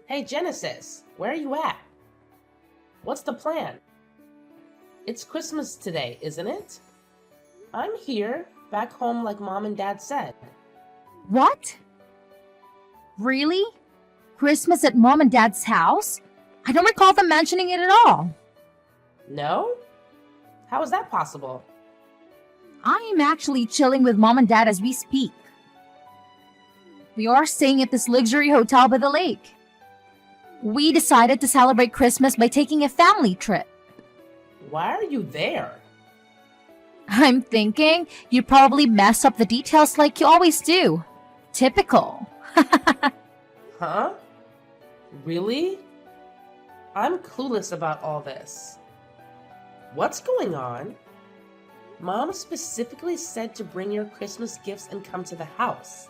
Hey Genesis, where are you at? What's the plan? It's Christmas today, isn't it? I'm here, back home like Mom and Dad said. What? Really? Christmas at Mom and Dad's house? I don't recall them mentioning it at all. No? How is that possible? I am actually chilling with Mom and Dad as we speak. We are staying at this luxury hotel by the lake. We decided to celebrate Christmas by taking a family trip. Why are you there? I'm thinking you probably messed up the details like you always do. Typical. Huh? Really? I'm clueless about all this. What's going on? Mom specifically said to bring your Christmas gifts and come to the house.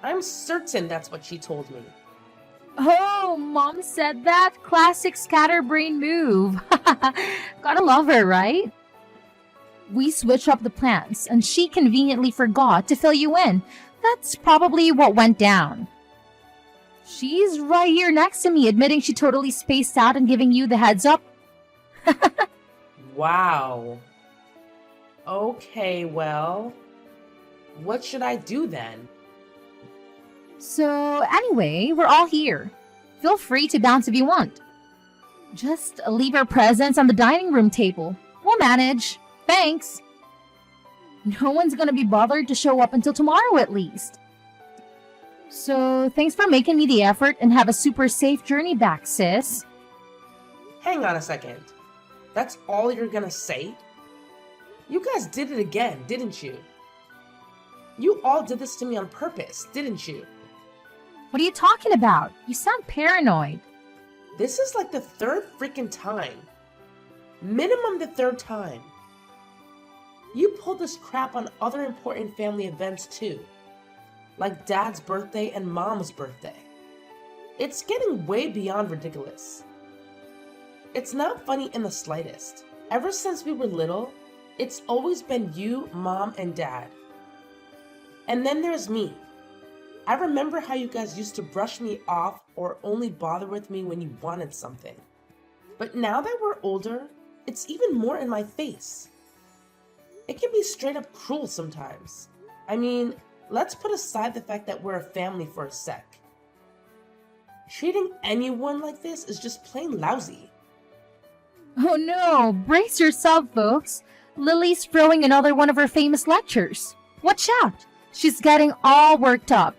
I'm certain that's what she told me. Oh, Mom said that? Classic scatterbrain move. Gotta love her, right? We switched up the plans, and she conveniently forgot to fill you in. That's probably what went down. She's right here next to me, admitting she totally spaced out and giving you the heads up. Wow. Okay, well, what should I do then? So, anyway, we're all here. Feel free to bounce if you want. Just leave your presents on the dining room table. We'll manage. Thanks. No one's gonna be bothered to show up until tomorrow at least. So, thanks for making me the effort and have a super safe journey back, sis. Hang on a second. That's all you're gonna say? You guys did it again, didn't you? You all did this to me on purpose, didn't you? What are you talking about? You sound paranoid. This is like the third freaking time. Minimum the third time. You pulled this crap on other important family events too. Like Dad's birthday and Mom's birthday. It's getting way beyond ridiculous. It's not funny in the slightest. Ever since we were little, it's always been you, Mom, and Dad. And then there's me. I remember how you guys used to brush me off or only bother with me when you wanted something. But now that we're older, it's even more in my face. It can be straight up cruel sometimes. I mean, let's put aside the fact that we're a family for a sec. Treating anyone like this is just plain lousy. Oh no, brace yourself, folks. Lily's throwing another one of her famous lectures. Watch out, she's getting all worked up.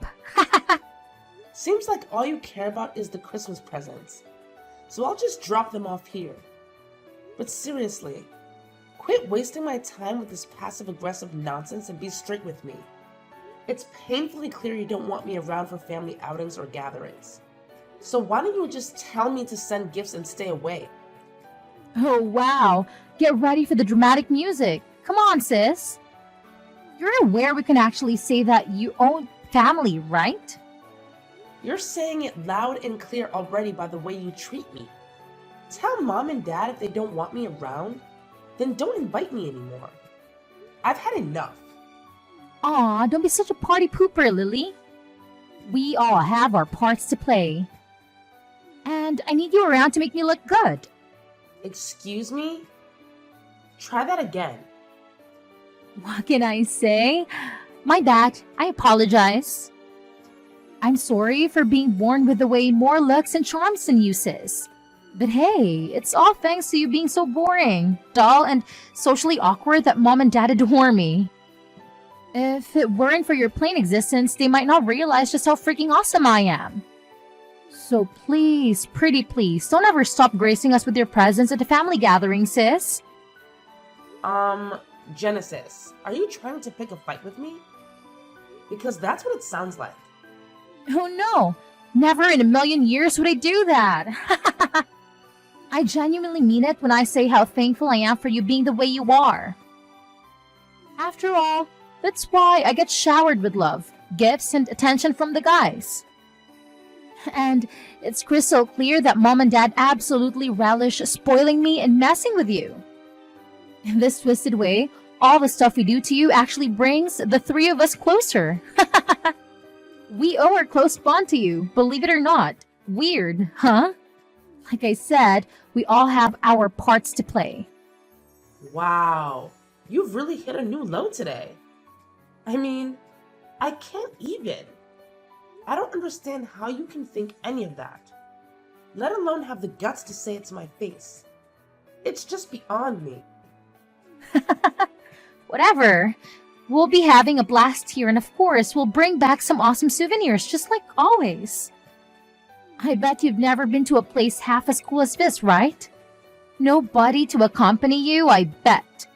Seems like all you care about is the Christmas presents. So I'll just drop them off here. But seriously, quit wasting my time with this passive-aggressive nonsense and be straight with me. It's painfully clear you don't want me around for family outings or gatherings. So why don't you just tell me to send gifts and stay away? Oh wow, get ready for the dramatic music. Come on, sis. You're aware we can actually say that you own family, right? You're saying it loud and clear already by the way you treat me. Tell Mom and Dad if they don't want me around, then don't invite me anymore. I've had enough. Aw, don't be such a party pooper, Lily. We all have our parts to play. And I need you around to make me look good. Excuse me? Try that again. What can I say? My bad. I apologize. I'm sorry for being born with way more looks and charms than you, sis. But hey, it's all thanks to you being so boring, dull, and socially awkward that Mom and Dad adore me. If it weren't for your plain existence, they might not realize just how freaking awesome I am. So please, pretty please, don't ever stop gracing us with your presence at the family gathering, sis. Genesis, are you trying to pick a fight with me? Because that's what it sounds like. Oh no, never in a million years would I do that. I genuinely mean it when I say how thankful I am for you being the way you are. After all, that's why I get showered with love, gifts, and attention from the guys. And it's crystal clear that Mom and Dad absolutely relish spoiling me and messing with you. In this twisted way, all the stuff we do to you actually brings the three of us closer. We owe our close bond to you, believe it or not. Weird, huh? Like I said, we all have our parts to play. Wow, you've really hit a new low today. I mean, I can't even. I don't understand how you can think any of that, let alone have the guts to say it to my face. It's just beyond me. Whatever. We'll be having a blast here, and of course, we'll bring back some awesome souvenirs, just like always. I bet you've never been to a place half as cool as this, right? Nobody to accompany you, I bet.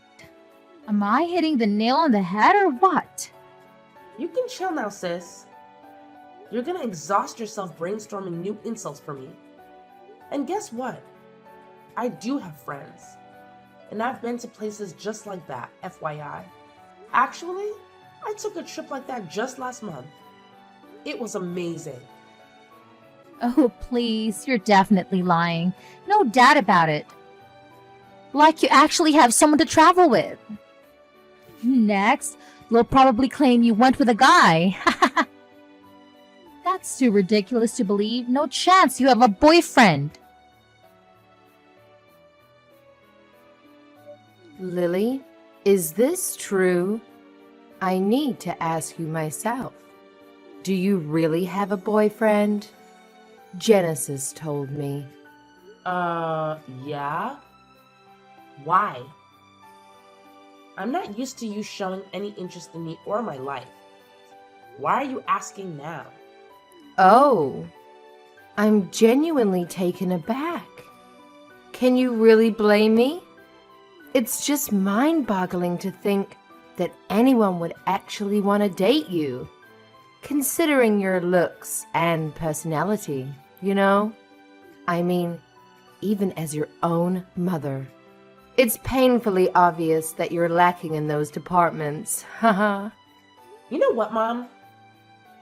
Am I hitting the nail on the head or what? You can chill now, sis. You're gonna exhaust yourself brainstorming new insults for me. And guess what? I do have friends. And I've been to places just like that, FYI. Actually, I took a trip like that just last month. It was amazing. Oh, please, you're definitely lying. No doubt about it. Like you actually have someone to travel with. Next, you'll probably claim you went with a guy. That's too ridiculous to believe. No chance you have a boyfriend. Lily, is this true? I need to ask you myself. Do you really have a boyfriend? Genesis told me. Yeah? Why? I'm not used to you showing any interest in me or my life. Why are you asking now? Oh, I'm genuinely taken aback. Can you really blame me? It's just mind-boggling to think that anyone would actually want to date you, considering your looks and personality, you know? I mean, even as your own mother. It's painfully obvious that you're lacking in those departments, haha. You know what, Mom?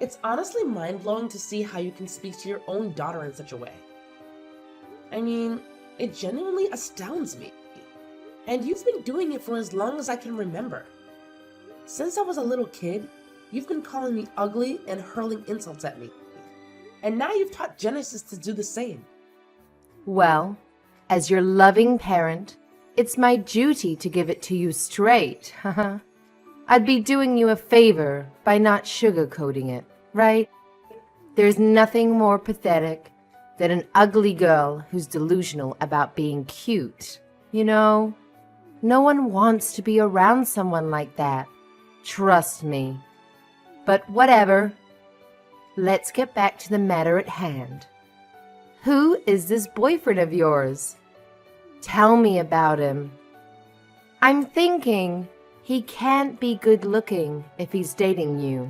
It's honestly mind-blowing to see how you can speak to your own daughter in such a way. I mean, it genuinely astounds me. And you've been doing it for as long as I can remember. Since I was a little kid, you've been calling me ugly and hurling insults at me. And now you've taught Genesis to do the same. Well, as your loving parent, it's my duty to give it to you straight, haha. I'd be doing you a favor by not sugarcoating it, right? There's nothing more pathetic than an ugly girl who's delusional about being cute, you know? No one wants to be around someone like that. Trust me. But whatever. Let's get back to the matter at hand. Who is this boyfriend of yours? Tell me about him. I'm thinking he can't be good looking if he's dating you.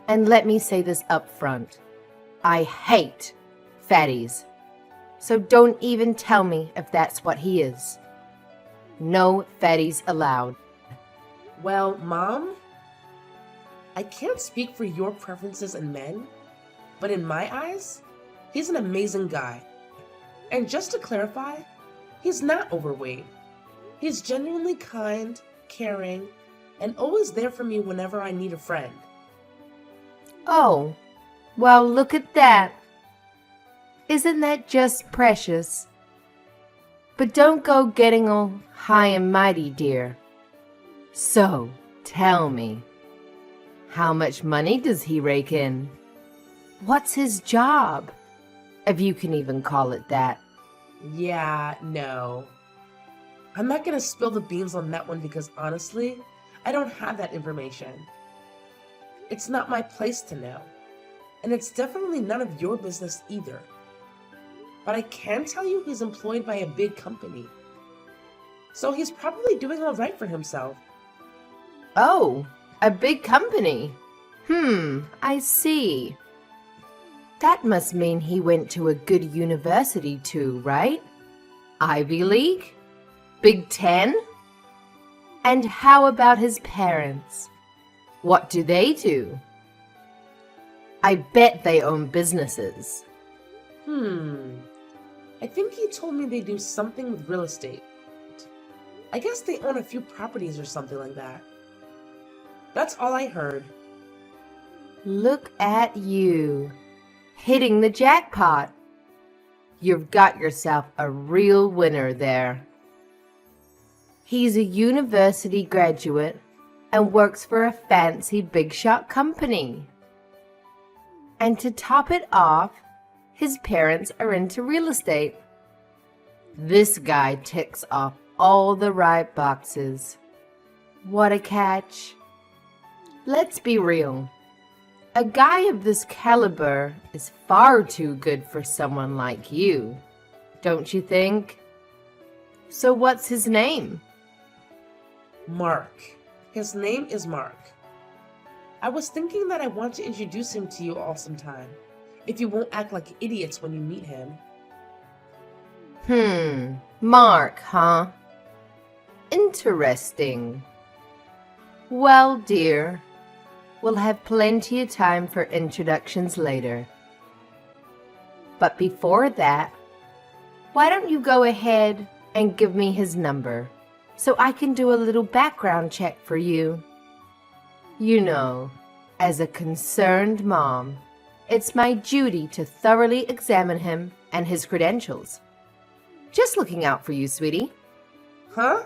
And let me say this up front. I hate fatties. So don't even tell me if that's what he is. No fatties allowed. Well, Mom, I can't speak for your preferences in men, but in my eyes, he's an amazing guy. And just to clarify, he's not overweight. He's genuinely kind, caring, and always there for me whenever I need a friend. Oh, well, look at that. Isn't that just precious? But don't go getting all high and mighty, dear. So, tell me, how much money does he rake in? What's his job? If you can even call it that. Yeah, no. I'm not gonna spill the beans on that one because honestly, I don't have that information. It's not my place to know. And it's definitely none of your business either. But I can tell you he's employed by a big company. So he's probably doing all right for himself. Oh, a big company. I see. That must mean he went to a good university too, right? Ivy League? Big Ten? And how about his parents? What do they do? I bet they own businesses. I think he told me they do something with real estate. I guess they own a few properties or something like that. That's all I heard. Look at you. hitting the jackpot. You've got yourself a real winner there. He's a university graduate and works for a fancy big shot company. And to top it off, his parents are into real estate. This guy ticks off all the right boxes. What a catch. Let's be real. A guy of this caliber is far too good for someone like you, don't you think? So what's his name? Mark. His name is Mark. I was thinking that I want to introduce him to you all sometime, if you won't act like idiots when you meet him. Mark, huh? Interesting. Well, dear, we'll have plenty of time for introductions later. But before that, why don't you go ahead and give me his number so I can do a little background check for you? You know, as a concerned mom, it's my duty to thoroughly examine him and his credentials. Just looking out for you, sweetie. Huh?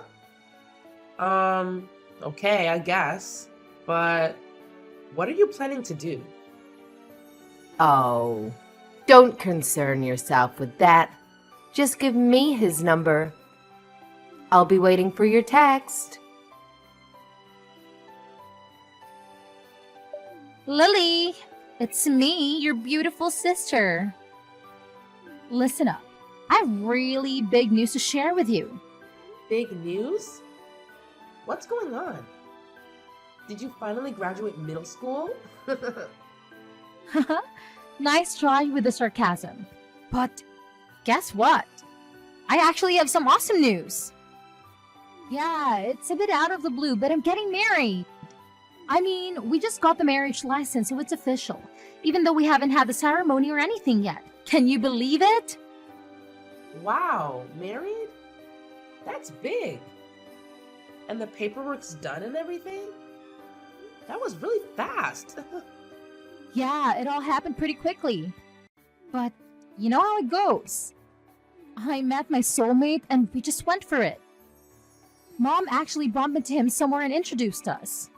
Okay, I guess. But what are you planning to do? Oh, don't concern yourself with that. Just give me his number. I'll be waiting for your text. Lily, it's me, your beautiful sister. Listen up. I have really big news to share with you. Big news? What's going on? Did you finally graduate middle school? Nice try with the sarcasm. But guess what? I actually have some awesome news. Yeah, it's a bit out of the blue, but I'm getting married. I mean, we just got the marriage license, so it's official, even though we haven't had the ceremony or anything yet. Can you believe it? Wow, married? That's big. And the paperwork's done and everything? That was really fast. Yeah, it all happened pretty quickly. But you know how it goes. I met my soulmate and we just went for it. Mom actually bumped into him somewhere and introduced us.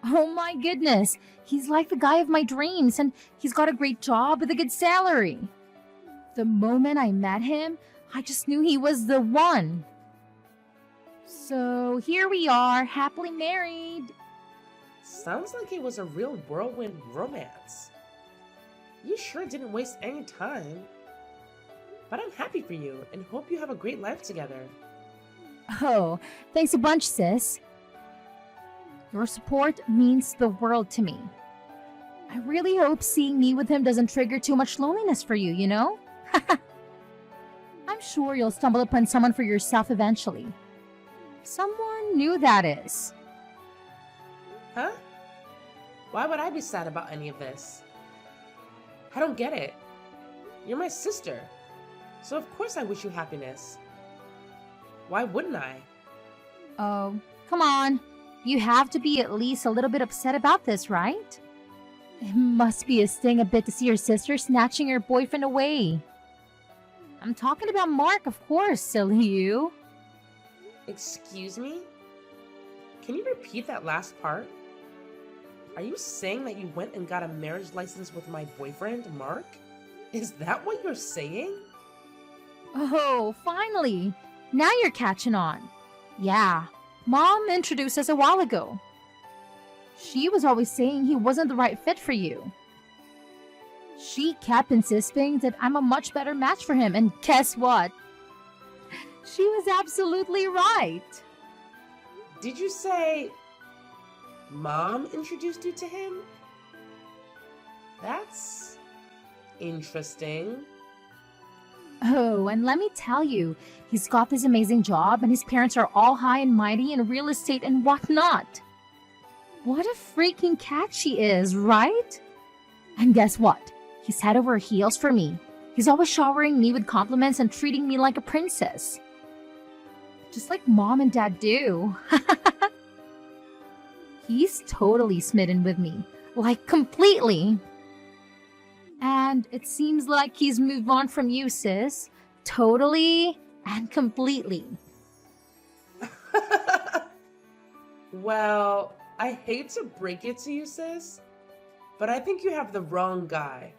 Oh my goodness, he's like the guy of my dreams and he's got a great job with a good salary. The moment I met him, I just knew he was the one. So here we are, happily married. Sounds like it was a real whirlwind romance. You sure didn't waste any time. But I'm happy for you and hope you have a great life together. Oh, thanks a bunch, sis. Your support means the world to me. I really hope seeing me with him doesn't trigger too much loneliness for you, you know? I'm sure you'll stumble upon someone for yourself eventually. Someone new, that is. Huh? Why would I be sad about any of this? I don't get it. You're my sister, so of course I wish you happiness. Why wouldn't I? Oh, come on. You have to be at least a little bit upset about this, right? It must be a sting a bit to see your sister snatching your boyfriend away. I'm talking about Mark, of course, silly you. Excuse me? Can you repeat that last part? Are you saying that you went and got a marriage license with my boyfriend, Mark? Is that what you're saying? Oh, finally. Now you're catching on. Yeah, Mom introduced us a while ago. She was always saying he wasn't the right fit for you. She kept insisting that I'm a much better match for him, and guess what? She was absolutely right. Did you say Mom introduced you to him? That's interesting. Oh, and let me tell you, he's got this amazing job and his parents are all high and mighty in real estate and whatnot. What a freaking catch she is, right? And guess what? He's head over heels for me. He's always showering me with compliments and treating me like a princess. Just like Mom and Dad do. He's totally smitten with me. Like, completely. And it seems like he's moved on from you, sis. Totally and completely. Well, I hate to break it to you, sis, but I think you have the wrong guy.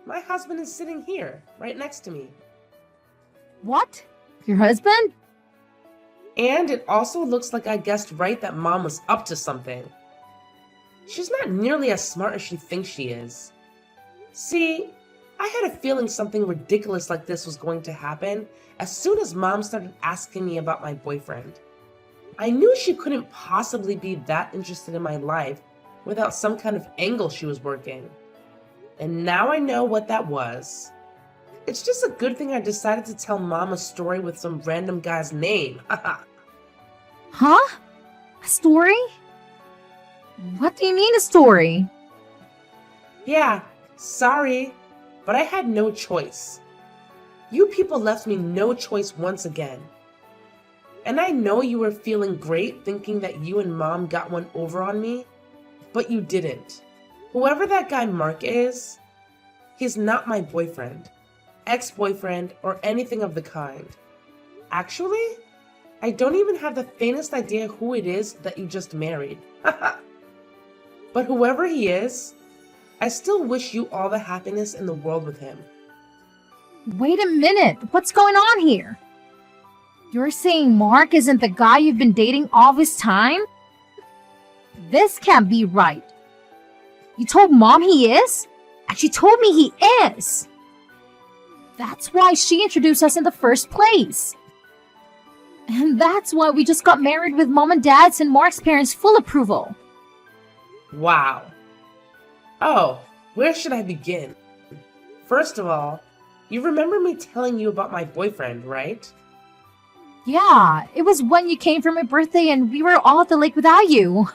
My husband is sitting here, right next to me. What? Your husband? And it also looks like I guessed right that Mom was up to something. She's not nearly as smart as she thinks she is. See, I had a feeling something ridiculous like this was going to happen as soon as Mom started asking me about my boyfriend. I knew she couldn't possibly be that interested in my life without some kind of angle she was working. And now I know what that was. It's just a good thing I decided to tell Mom a story with some random guy's name. Huh? A story? What do you mean a story? Yeah, sorry, but I had no choice. You people left me no choice once again. And I know you were feeling great thinking that you and Mom got one over on me, but you didn't. Whoever that guy Mark is, he's not my boyfriend, ex-boyfriend, or anything of the kind. Actually, I don't even have the faintest idea who it is that you just married. But whoever he is, I still wish you all the happiness in the world with him. Wait a minute. What's going on here? You're saying Mark isn't the guy you've been dating all this time? This can't be right. You told Mom he is? And she told me he is. That's why she introduced us in the first place. And that's why we just got married with Mom and Dad's and Mark's parents' full approval. Wow. Oh, where should I begin? First of all, you remember me telling you about my boyfriend, right? Yeah, it was when you came for my birthday and we were all at the lake without you.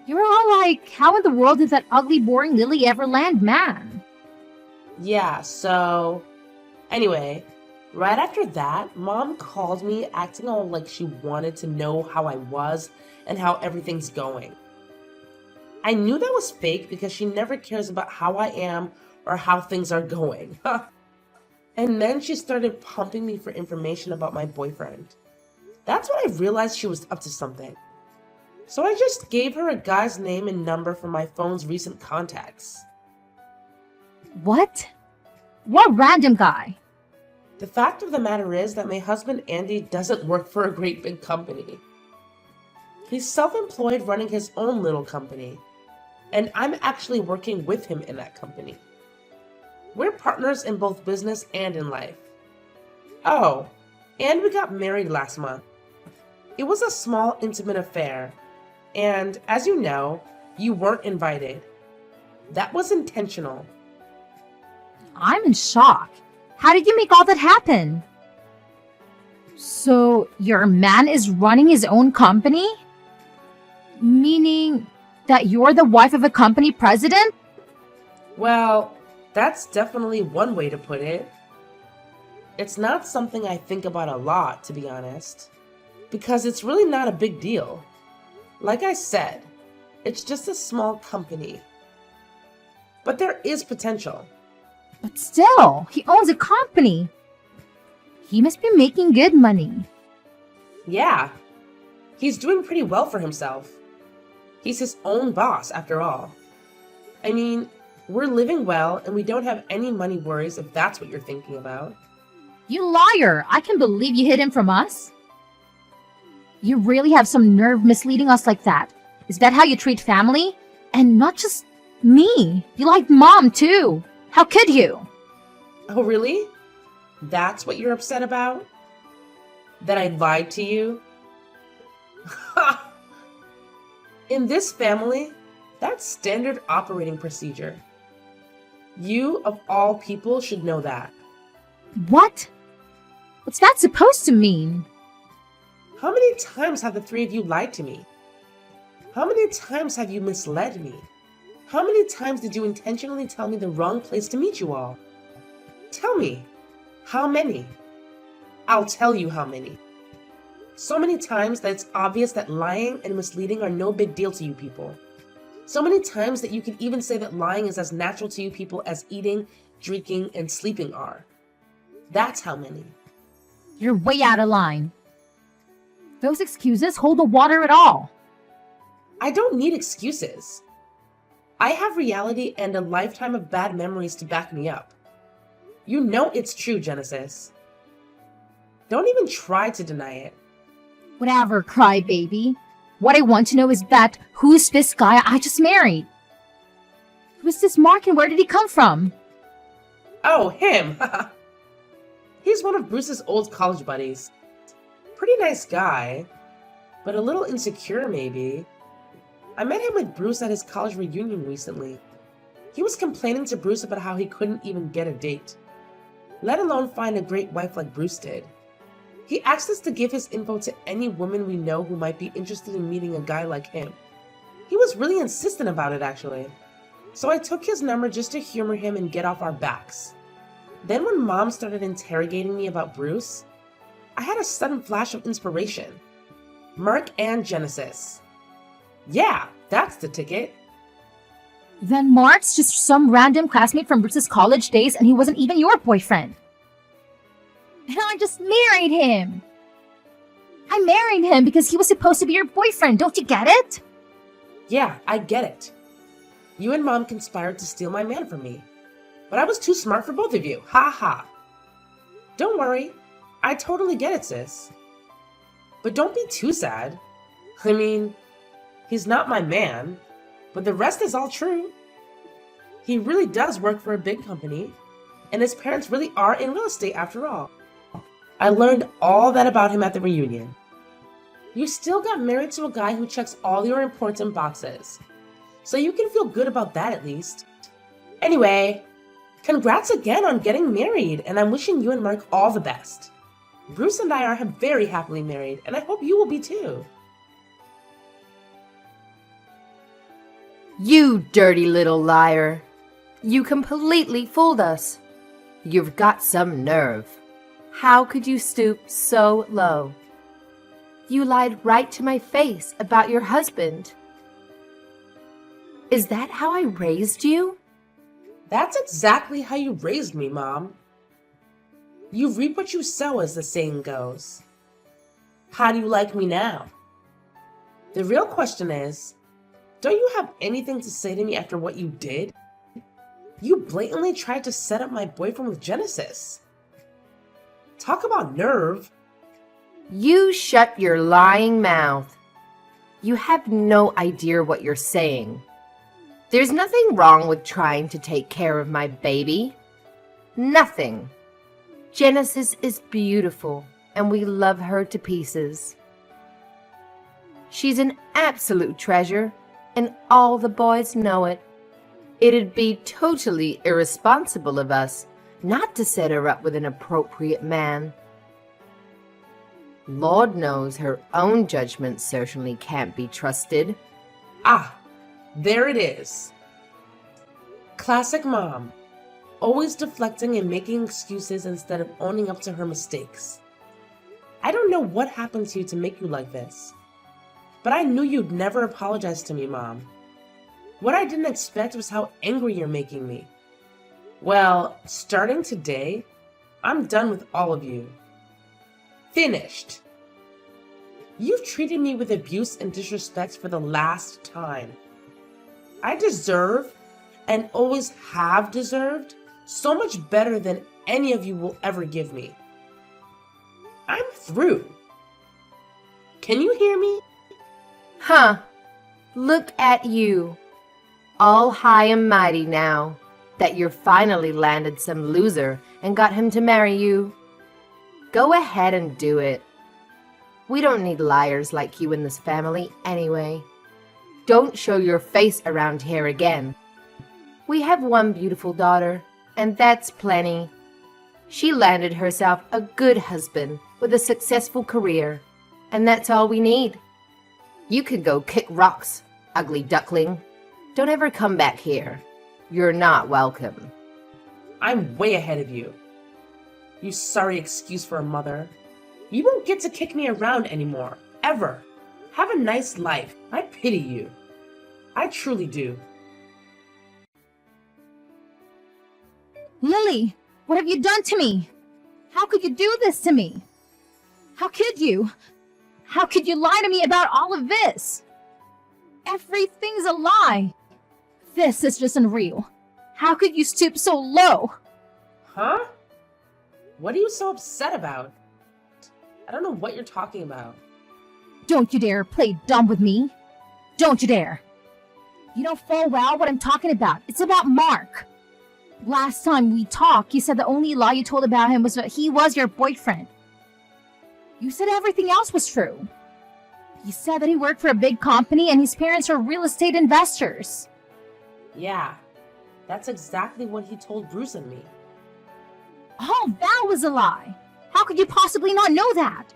You were all like, how in the world did that ugly, boring Lily ever land, man? Yeah, so... Anyway, right after that, Mom called me acting all like she wanted to know how I was and how everything's going. I knew that was fake because she never cares about how I am or how things are going. And then she started pumping me for information about my boyfriend. That's when I realized she was up to something. So I just gave her a guy's name and number from my phone's recent contacts. What? What random guy? The fact of the matter is that my husband Andy doesn't work for a great big company. He's self-employed running his own little company, and I'm actually working with him in that company. We're partners in both business and in life. Oh, and we got married last month. It was a small, intimate affair, and as you know, you weren't invited. That was intentional. I'm in shock. How did you make all that happen? So, your man is running his own company? Meaning that you're the wife of a company president? Well, that's definitely one way to put it. It's not something I think about a lot, to be honest, because it's really not a big deal. Like I said, it's just a small company. But there is potential. But still, he owns a company. He must be making good money. Yeah, he's doing pretty well for himself. He's his own boss, after all. I mean, we're living well and we don't have any money worries if that's what you're thinking about. You liar! I can believe you hid him from us. You really have some nerve misleading us like that. Is that how you treat family? And not just me. You like Mom, too. How could you? Oh, really? That's what you're upset about? That I lied to you? In this family, that's standard operating procedure. You, of all people, should know that. What? What's that supposed to mean? How many times have the three of you lied to me? How many times have you misled me? How many times did you intentionally tell me the wrong place to meet you all? Tell me, how many? I'll tell you how many. So many times that it's obvious that lying and misleading are no big deal to you people. So many times that you can even say that lying is as natural to you people as eating, drinking, and sleeping are. That's how many. You're way out of line. Those excuses hold no water at all. I don't need excuses. I have reality and a lifetime of bad memories to back me up. You know it's true, Genesis. Don't even try to deny it. Whatever, crybaby. What I want to know is that who's this guy I just married? Who's this Mark and where did he come from? Oh, him! He's one of Bruce's old college buddies. Pretty nice guy, but a little insecure maybe. I met him with Bruce at his college reunion recently. He was complaining to Bruce about how he couldn't even get a date, let alone find a great wife like Bruce did. He asked us to give his info to any woman we know who might be interested in meeting a guy like him. He was really insistent about it, actually. So I took his number just to humor him and get off our backs. Then when Mom started interrogating me about Bruce, I had a sudden flash of inspiration. Mark and Genesis. Yeah, that's the ticket. Then Mark's just some random classmate from Bruce's college days and he wasn't even your boyfriend. And I just married him. I married him because he was supposed to be your boyfriend. Don't you get it? Yeah, I get it. You and Mom conspired to steal my man from me. But I was too smart for both of you. Ha ha. Don't worry. I totally get it, sis. But don't be too sad. I mean, he's not my man, but the rest is all true. He really does work for a big company, and his parents really are in real estate after all. I learned all that about him at the reunion. You still got married to a guy who checks all your important boxes, so you can feel good about that at least. Anyway, congrats again on getting married, and I'm wishing you and Mark all the best. Bruce and I are very happily married, and I hope you will be too. You dirty little liar. You completely fooled us. You've got some nerve. How could you stoop so low? You lied right to my face about your husband. Is that how I raised you? That's exactly how you raised me, Mom. You reap what you sow, as the saying goes. How do you like me now? The real question is, don't you have anything to say to me after what you did? You blatantly tried to set up my boyfriend with Genesis. Talk about nerve. You shut your lying mouth. You have no idea what you're saying. There's nothing wrong with trying to take care of my baby. Nothing. Genesis is beautiful, and we love her to pieces. She's an absolute treasure, and all the boys know it. It'd be totally irresponsible of us not to set her up with an appropriate man. Lord knows her own judgment certainly can't be trusted. Ah, there it is. Classic Mom. Always deflecting and making excuses instead of owning up to her mistakes. I don't know what happened to you to make you like this, but I knew you'd never apologize to me, Mom. What I didn't expect was how angry you're making me. Well, starting today, I'm done with all of you. Finished. You've treated me with abuse and disrespect for the last time. I deserve, and always have deserved, so much better than any of you will ever give me. I'm through. Can you hear me? Huh. Look at you. All high and mighty now that you're finally landed some loser and got him to marry you. Go ahead and do it. We don't need liars like you in this family anyway. Don't show your face around here again. We have one beautiful daughter, and that's plenty. She landed herself a good husband with a successful career, and that's all we need. You can go kick rocks, ugly duckling. Don't ever come back here. You're not welcome. I'm way ahead of you. You sorry excuse for a mother. You won't get to kick me around anymore, ever. Have a nice life. I pity you. I truly do. Lily, what have you done to me? How could you do this to me? How could you? How could you lie to me about all of this? Everything's a lie. This is just unreal. How could you stoop so low? Huh? What are you so upset about? I don't know what you're talking about. Don't you dare play dumb with me. Don't you dare. You know full well what I'm talking about. It's about Mark. Last time we talked, you said the only lie you told about him was that he was your boyfriend. You said everything else was true. You said that he worked for a big company and his parents are real estate investors. Yeah, that's exactly what he told Bruce and me. Oh, that was a lie. How could you possibly not know that?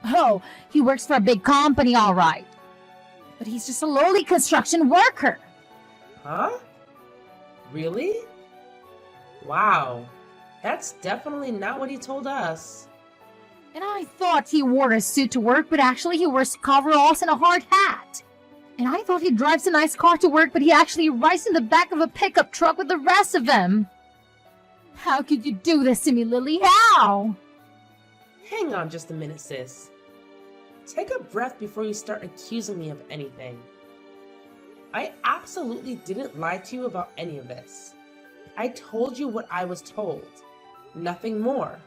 Oh, he works for a big company, all right. But he's just a lowly construction worker. Huh? Really? Wow, that's definitely not what he told us. And I thought he wore a suit to work, but actually he wears coveralls and a hard hat. And I thought he drives a nice car to work, but he actually rides in the back of a pickup truck with the rest of them. How could you do this to me, Lily? How? Hang on just a minute, sis. Take a breath before you start accusing me of anything. I absolutely didn't lie to you about any of this. I told you what I was told. Nothing more.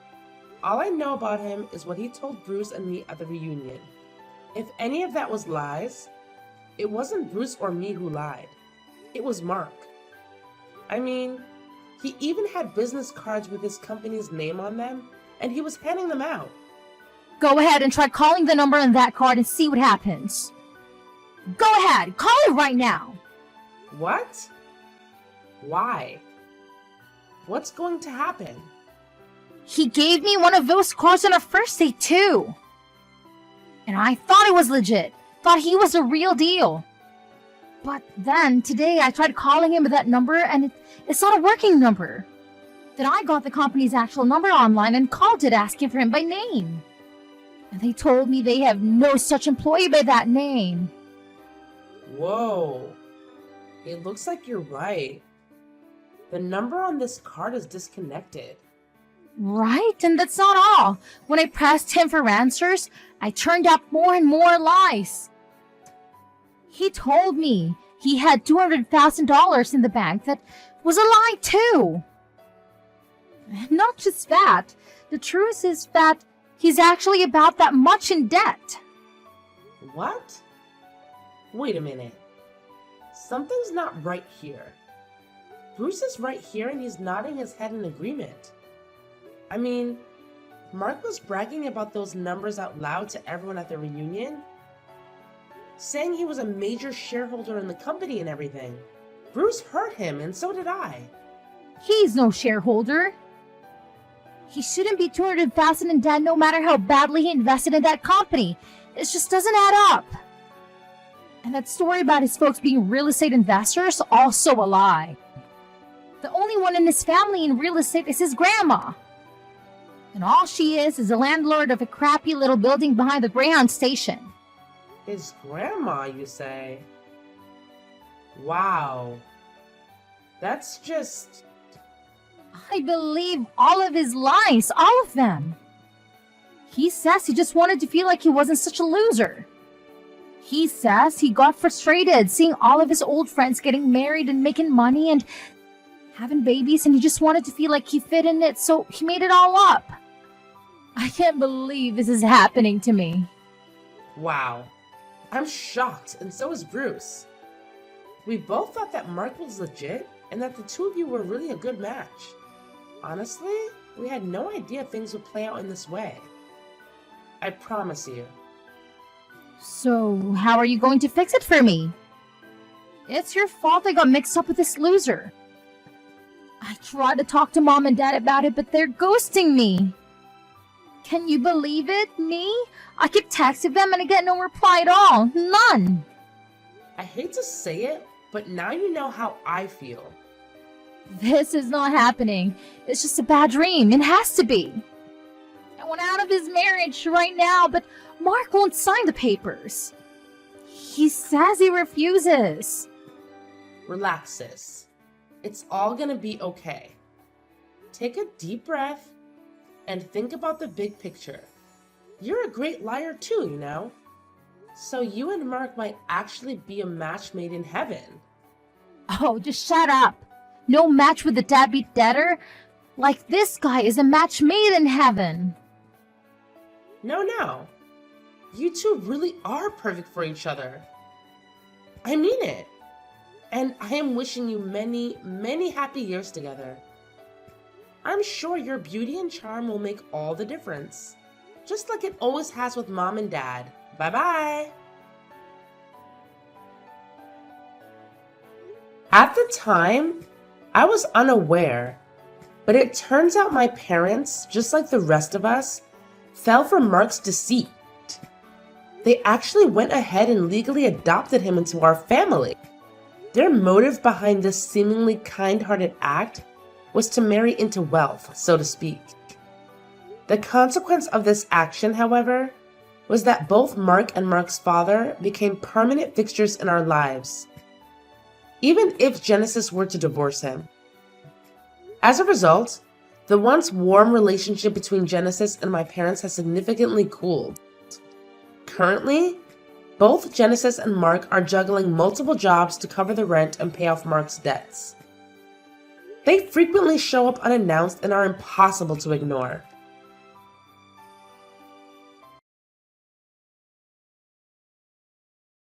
All I know about him is what he told Bruce and me at the reunion. If any of that was lies, it wasn't Bruce or me who lied. It was Mark. I mean, he even had business cards with his company's name on them, and he was handing them out. Go ahead and try calling the number on that card and see what happens. Go ahead, call it right now. What? Why? What's going to happen? He gave me one of those cards on our first date too. And I thought it was legit. Thought he was a real deal. But then today I tried calling him with that number and it's not a working number. Then I got the company's actual number online and called it asking for him by name. And they told me they have no such employee by that name. Whoa. It looks like you're right. The number on this card is disconnected. Right, and that's not all. When I pressed him for answers, I turned up more and more lies. He told me he had $200,000 in the bank. That was a lie too. Not just that. The truth is that he's actually about that much in debt. What? Wait a minute. Something's not right here. Bruce is right here and he's nodding his head in agreement. I mean, Mark was bragging about those numbers out loud to everyone at the reunion, saying he was a major shareholder in the company and everything. Bruce heard him, and so did I. He's no shareholder. He shouldn't be $200,000 in debt no matter how badly he invested in that company. It just doesn't add up. And that story about his folks being real estate investors, also a lie. The only one in his family in real estate is his grandma. And all she is a landlord of a crappy little building behind the Greyhound station. His grandma, you say? Wow. That's just... I believe all of his lies, all of them. He says he just wanted to feel like he wasn't such a loser. He says he got frustrated seeing all of his old friends getting married and making money and having babies, and he just wanted to feel like he fit in it, so he made it all up. I can't believe this is happening to me. Wow. I'm shocked, and so is Bruce. We both thought that Mark was legit, and that the two of you were really a good match. Honestly, we had no idea things would play out in this way. I promise you. So, how are you going to fix it for me? It's your fault I got mixed up with this loser. I tried to talk to Mom and Dad about it, but they're ghosting me. Can you believe it? Me? I keep texting them and I get no reply at all. None. I hate to say it, but now you know how I feel. This is not happening. It's just a bad dream. It has to be. I want out of his marriage right now, but Mark won't sign the papers. He says he refuses. Relax, sis. It's all gonna be okay. Take a deep breath and think about the big picture. You're a great liar too, you know? So you and Mark might actually be a match made in heaven. Oh, just shut up. No match with the deadbeat debtor? Like this guy is a match made in heaven. No. You two really are perfect for each other. I mean it. And I am wishing you many, many happy years together. I'm sure your beauty and charm will make all the difference. Just like it always has with Mom and Dad. Bye-bye. At the time, I was unaware, but it turns out my parents, just like the rest of us, fell for Mark's deceit. They actually went ahead and legally adopted him into our family. Their motive behind this seemingly kind-hearted act was to marry into wealth, so to speak. The consequence of this action, however, was that both Mark and Mark's father became permanent fixtures in our lives, even if Genesis were to divorce him. As a result, the once warm relationship between Genesis and my parents has significantly cooled. Currently, both Genesis and Mark are juggling multiple jobs to cover the rent and pay off Mark's debts. They frequently show up unannounced and are impossible to ignore.